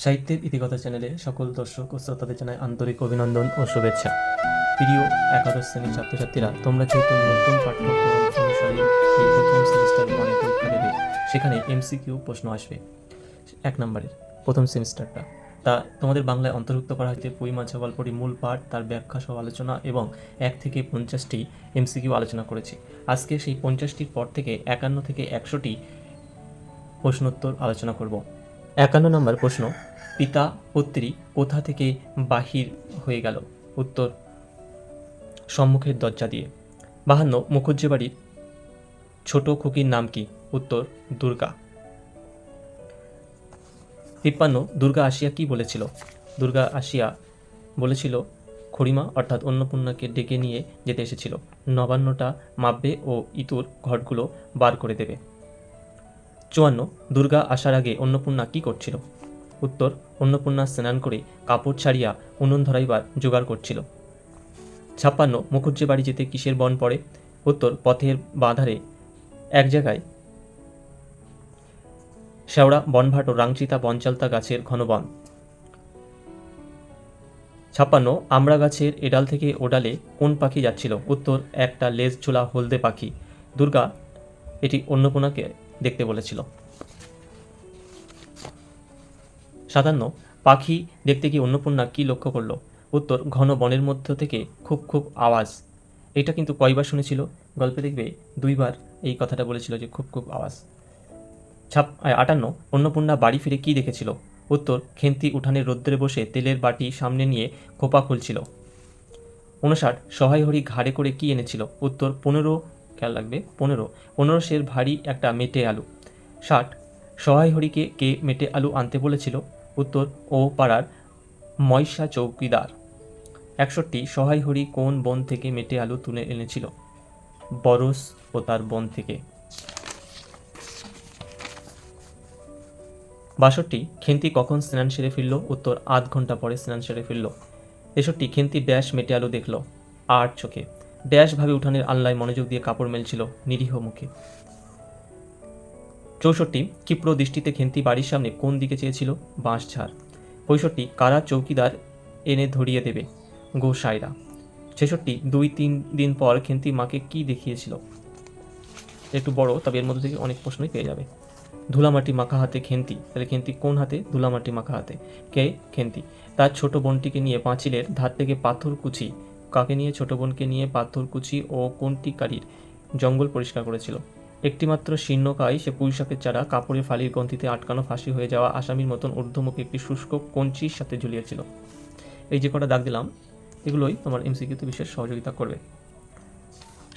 সাহিত্যের ইতিকথা চ্যানেলে সকল দর্শক ও শ্রোতাদের জানাই আন্তরিক অভিনন্দন ও শুভেচ্ছা। প্রিয় একাদশ শ্রেণীর ছাত্রছাত্রীরা, তোমরা যেহেতু নতুন পাঠ্যক্রম অনুসারে এই প্রথম সেমিস্টার ওয়ানে পরীক্ষা দেবে, সেখানে এমসিকিউ প্রশ্ন আসবে 1 নম্বরের প্রথম সেমিস্টারটা। তা তোমাদের বাংলায় অন্তর্ভুক্ত করা হয়েছে পুঁই মাছা গল্পটি মূল পাঠ, তার ব্যাখ্যা সহ আলোচনা এবং 1 থেকে 50টি এমসিকিউ আলোচনা করেছি। আজকে সেই 50টির পর থেকে 51 থেকে 100টি প্রশ্নোত্তর আলোচনা করব। 51 নম্বর প্রশ্ন, পিতা পুত্রী কোথা থেকে বাহির হয়ে গেল? উত্তর, সম্মুখের দরজা দিয়ে। 52, মুখুজ্জে বাড়ির ছোট খুকির নাম কি? উত্তর, দুর্গা। 53, দুর্গা আসিয়া কি বলেছিল? দুর্গা আসিয়া বলেছিল খুড়িমা অর্থাৎ অন্নপূর্ণাকে ডেকে নিয়ে যেতে এসেছিল, নবান্নটা মাপবে ও ইতুর ঘটগুলো বার করে দেবে। 54, দুর্গা আসার আগে অন্নপূর্ণা কি করছিল? উত্তর, অন্নপূর্ণা স্নান করে কাপড় ছাড়িয়া উনুন ধরাইবার জোগাড় করছিল। 56, মুখুজ্জে বাড়ি যেতে কিসের বন পড়ে? উত্তর, পথের বাঁধারে এক জায়গায় শেওড়া, বনভাট ও রাংচিতা বনচালতা গাছের ঘন বন। 56, আমড়া গাছের এডাল থেকে ওডালে কোন পাখি যাচ্ছিল? উত্তর, একটা লেজ ঝোলা হলদে পাখি। দুর্গা এটি অন্নপূর্ণাকে দেখতে বলেছিল। 57, পাখি দেখতে গিয়ে অন্নপূর্ণা কি লক্ষ্য করলো? উত্তর, ঘন বনের মধ্য থেকে খুব খুব আওয়াজ। এটা কিন্তু কয়বার শুনেছিল? গল্পে দেখবে 2বার এই কথাটা বলেছিল যে খুব খুব আওয়াজ। 58, অন্নপূর্ণা বাড়ি ফিরে কি দেখেছিল? উত্তর, খেন্তি উঠানের রোদ্রে বসে তেলের বাটি সামনে নিয়ে খোপা খুলছিল। 59, সহায় হরি ঘাড়ে করে কি এনেছিল? উত্তর, 15, খেয়াল রাখবে 15 সের ভারী একটা মেটে আলু। 60, সহায় হরিকে কে মেটে আলু আনতে বলেছিল? উত্তর, ও পাড়ার ময়সা চৌকিদার। 61, সহায় হরি কোন বন থেকে মেটে আলু তুলে এনেছিল? বরস ও তার বন থেকে। 62, খেন্তি কখন স্নান সেরে ফিরল? উত্তর, আধ ঘন্টা পরে স্নান সেরে ফিরল। 63, খেন্তি ড্যাশ মেটে আলু দেখল? 8 চোখে। ড্যাশ ভাবে উঠানের আলনায় মনোযোগ দিয়ে কাপড় মেলছিল? নিরীহ মুখে। 64, ক্ষিপ্র দৃষ্টিতে খেন্তি বাড়ির সামনে কোন দিকে চেয়েছিল? বাঁশঝাড়। 65, কারা চৌকিদার এনে ধরিয়ে দেবে? গোসাইরা। 66, 2-3 দিন পর খেন্তি মাকে কি দেখিয়েছিল? একটু বড়, তবে এর মধ্যে থেকে অনেক প্রশ্নই পেয়ে যাবে। ধুলামাটি মাখা হাতে খেন্তি, তাহলে খেন্তি কোন হাতে? ধুলামাটি মাখা হাতে। কে? খেন্তি। তার ছোট বোনটিকে নিয়ে পাঁচিলের ধার থেকে পাথরকুচি, কাকে নিয়ে? ছোট বোনকে নিয়ে পাথরকুচি ও কোনটি কারির জঙ্গল পরিষ্কার করেছিল? একটিমাত্র শীর্ণকায় সে পুঁইশাকের চারা কাপড়ের ফালির গ্রন্থিতে আটকানো ফাঁসি হয়ে যাওয়া আসামির মতন ঊর্ধ্বমুখে একটি শুষ্ক কঞ্চির সাথে ঝুলিয়েছিল। এই যে কটা দাগ দিলাম, এগুলোই তোমার এমসিকিউতে বিশেষ সহযোগিতা করবে।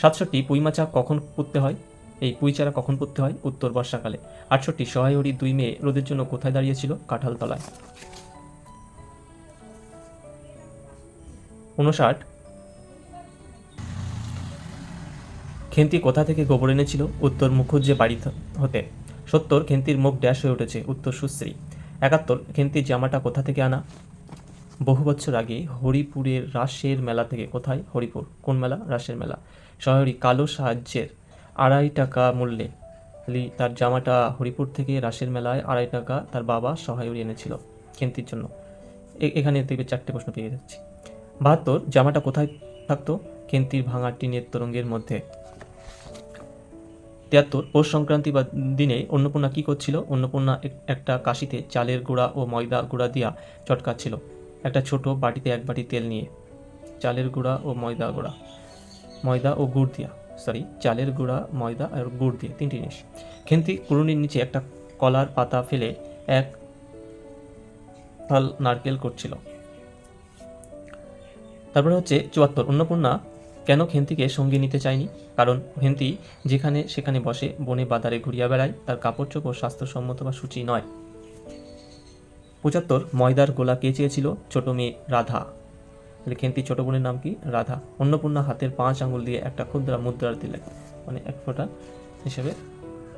67, পুঁইমাচা কখন পুঁততে হয়? এই পুঁই চারা কখন পুঁততে হয়? উত্তর, বর্ষাকালে। 68, সহায় হরি 2 মেয়ে রোদের জন্য কোথায় দাঁড়িয়েছিল? কাঁঠাল তলায়। 59, খেন্তি কোথা থেকে গোবর এনেছিল? উত্তর, মুখুজ্জে বাড়ি হতে। 70, খেন্তির মুখ ড্যাশ হয়ে উঠেছে? উত্তর, সুশ্রী। 71, খেন্তির জামাটা কোথা থেকে আনা? বহু বছর আগে হরিপুরের রাসের মেলা থেকে। কোথায়? হরিপুর। কোন মেলা? রাসের মেলা। সহায়রি কালো সাহায্যের 2.5 টাকা মূল্যে, তার জামাটা হরিপুর থেকে রাসের মেলায় 2.5 টাকা তার বাবা সহায়রি এনেছিল খেন্তির জন্য। এখানে দেখবে 4টে প্রশ্ন পেয়ে যাচ্ছি। 72, জামাটা কোথায় থাকতো? খেন্তির ভাঙা টিনের তোরঙ্গের মধ্যে। 73, পৌষ সংক্রান্তি বা দিনে অন্নপূর্ণা কি করছিল? অন্নপূর্ণা একটা কাশিতে চালের গুঁড়া ও ময়দা গুঁড়া দিয়া চটকাচ্ছিল, একটা ছোট বাটিতে 1 বাটি তেল নিয়ে। চালের গুঁড়া ও ময়দা ও গুড় দিয়া, চালের গুঁড়া, ময়দা আর গুড় দিয়ে 3টি জিনিস। খেন্তি কুড়ুনির নিচে একটা কলার পাতা ফেলে 1 থাল নারকেল করছিল। তারপরে হচ্ছে 74, অন্নপূর্ণা কেন খেন্তিকে সঙ্গে নিতে চায়নি? কারণ খেন্তি যেখানে সেখানে বসে বনে বাদারে ঘুরিয়া বেড়ায়, তার কাপড় চোপড় স্বাস্থ্যসম্মত বা সূচি নয়। 75, ময়দার গোলা কে চেয়েছিল? ছোট মেয়ে রাধা। তাহলে খেন্তির ছোট বোনের নাম কি? রাধা। অন্নপূর্ণা হাতের 5 আঙুল দিয়ে একটা ক্ষুদ্র মুদ্রা দিলেন, মানে 1 ফোঁটা হিসেবে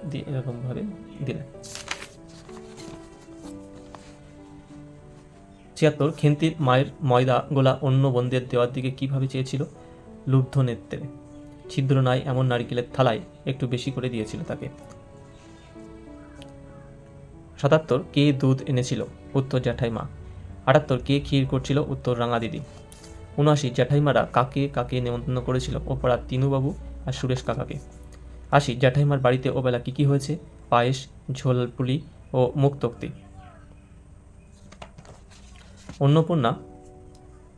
দিয়ে এরকমভাবে দিলেন। 76, খেন্তির মায়ের ময়দা গোলা অন্য বোনদের দেওয়ার দিকে কিভাবে চেয়েছিল? লুব্ধ নেত্রে। ছিদ্র নাই এমন নারকেলের থালায় একটু বেশি করে দিয়েছিল তাকে। 77 কে দুধ এনেছিল? উত্তর জ্যাঠাইমা। 78 কে ক্ষীর করছিল? উত্তর রাঙা দিদি। 79 জ্যাঠাইমারা কাকে কাকে নেমন্তন্ন করেছিল? ওপাড়ার তিনুবাবু আর সুরেশ কাকাকে। 80 জ্যাঠাইমার বাড়িতে ওবেলা কী কী হয়েছে? পায়েস, ঝোল পুলি ও মুখ তক্তি। অন্নপূর্ণা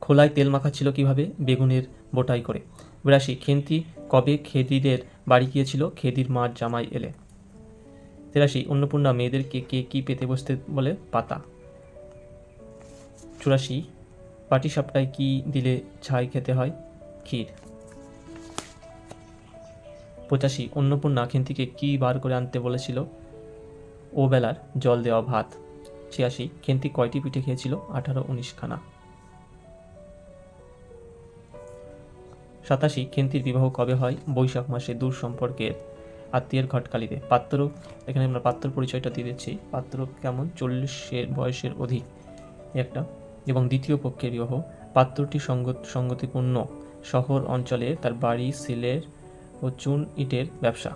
খোলায় তেল মাখাচ্ছিল কিভাবে? বেগুনের বোটাই করে। 82 খেন্তি কবে খেদিদের বাড়ি গিয়েছিল? খেদির মার জামাই এলে। 83 অন্নপূর্ণা মেয়েদেরকে কে কী পেতে বসতে বলে? পাতা। 84 পাটিসাপটায় কী দিলে ছাই খেতে হয়? ক্ষীর। 85 অন্নপূর্ণা খেন্তিকে কী বার করে আনতে বলেছিল? ও বেলার জল দেওয়া ভাত। 86 খেন্তি কয়টি পিঠে খেয়েছিল? 18-19 খানা। 87 খেন্তির বিবাহ কবে হয়? বৈশাখ মাসে দূর সম্পর্কের আত্মীয়ের ঘটকালিতে। পাত্র, এখানে আমরা পাত্র পরিচয়টা দিয়ে দিচ্ছি। পাত্র কেমন? 40 বয়সের অধিক একটা, এবং দ্বিতীয় পক্ষের বিবাহ। পাত্রটি সঙ্গতিপূর্ণ শহর অঞ্চলে, তার বাড়ি সিলের ও চুন ইটের ব্যবসা।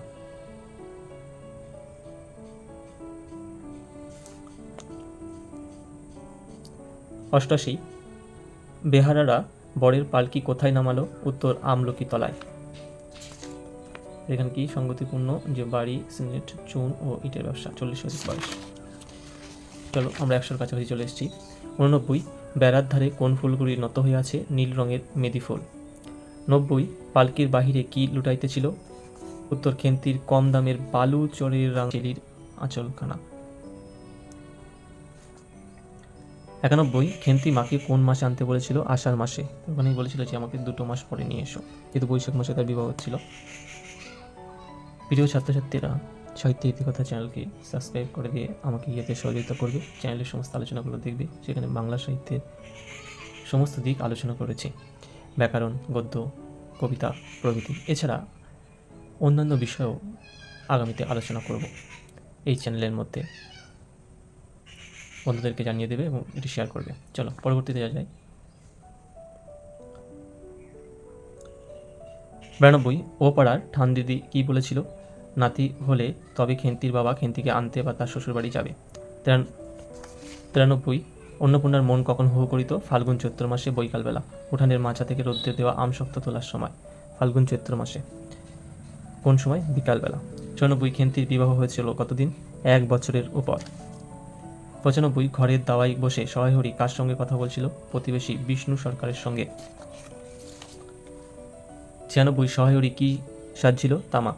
88 বেহারারা বরের পালকি কোথায় নামালো? উত্তর আমলকি তলায়। এখানে কি সঙ্গতিপূর্ণ? যে বাড়ি সিলেট চুন ও ইটের ব্যবসা। 40 অধিক বয়স। চলো আমরা 100-র কাছাকাছি চলে এসেছি। 89 বেড়ার ধারে কোন ফুলগুলি নত হয়ে আছে? নীল রঙের মেদি ফুল। 90 পালকির বাহিরে কি লুটাইতেছিল? উত্তর খেন্তির কম দামের বালু চরের রাঙেলির আঁচলখানা। 91 খেন্তি মাকে কোন মাসে আনতে বলেছিল? আষাঢ় মাসে। ওখানেই বলেছিল যে আমাকে 2 মাস পরে নিয়ে এসো, যেহেতু বৈশাখ মাসে তার বিবাহ হচ্ছিল। প্রিয় ছাত্রছাত্রীরা, সাহিত্য ইতিকথা চ্যানেলকে সাবস্ক্রাইব করে দিয়ে আমাকে ইয়েতে সহযোগিতা করবে। চ্যানেলের সমস্ত আলোচনাগুলো দেখবে, সেখানে বাংলা সাহিত্যের সমস্ত দিক আলোচনা করেছি, ব্যাকরণ, গদ্য, কবিতা প্রভৃতি। এছাড়া অন্যান্য বিষয়েও আগামীতে আলোচনা করব এই চ্যানেলের মধ্যে। বন্ধুদেরকে জানিয়ে দেবে এবং এটি শেয়ার করবে। চলো পরবর্তীতে যাওয়া যায়। 92 ও পাড়ার ঠান দিদি কী বলেছিল? নাতি হলে তবে খেন্তির বাবা খেন্তিকে আনতে বা তার শ্বশুরবাড়ি যাবে। 93 অন্নপূর্ণার মন কখন হু করিত? ফাল্গুন চৈত্র মাসে বৈকালবেলা, উঠানের মাচা থেকে রোদ্রে দেওয়া আম শক্ত তোলার সময়। ফাল্গুন চৈত্র মাসে। কোন সময়? বিকালবেলা। 94 খেন্তির বিবাহ হয়েছিল কতদিন? 1 বছরের উপর। 95 ঘরের দাওয়ায় বসে সহায় হরি কার সঙ্গে কথা বলছিল? প্রতিবেশী বিষ্ণু সরকারের সঙ্গে। 96 সহায় হরি কি সাজছিল? তামা।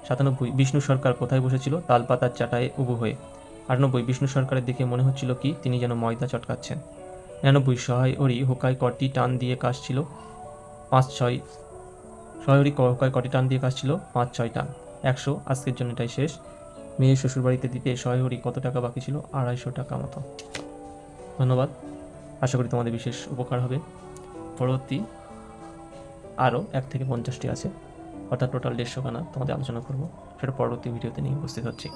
97 বিষ্ণু সরকার কোথায় বসেছিল? তালপাতার চাটায়ে উবু হয়ে। 98 বিষ্ণু সরকারের দিকে মনে হচ্ছিল কি তিনি যেন ময়দা চটকাচ্ছেন। 99 সহায় হরি হুকায় কটি টান দিয়ে কাশছিল? 5-6। সহায় হরি হুকায় কটি টান দিয়ে কাশছিল? 5-6 টান। 100 আজকের জন্য এটাই শেষ। মেয়ের শ্বশুরবাড়িতে দিতে সহায় হরি কত টাকা বাকি ছিল? 250 টাকা মতো। ধন্যবাদ। আশা করি তোমাদের বিশেষ উপকার হবে। পরবর্তী আরও 1 থেকে 50টি আছে, অর্থাৎ টোটাল 150 খানা তোমাদের আলোচনা করব। সেটা পরবর্তী ভিডিওতে নিয়ে উপস্থিত হচ্ছি।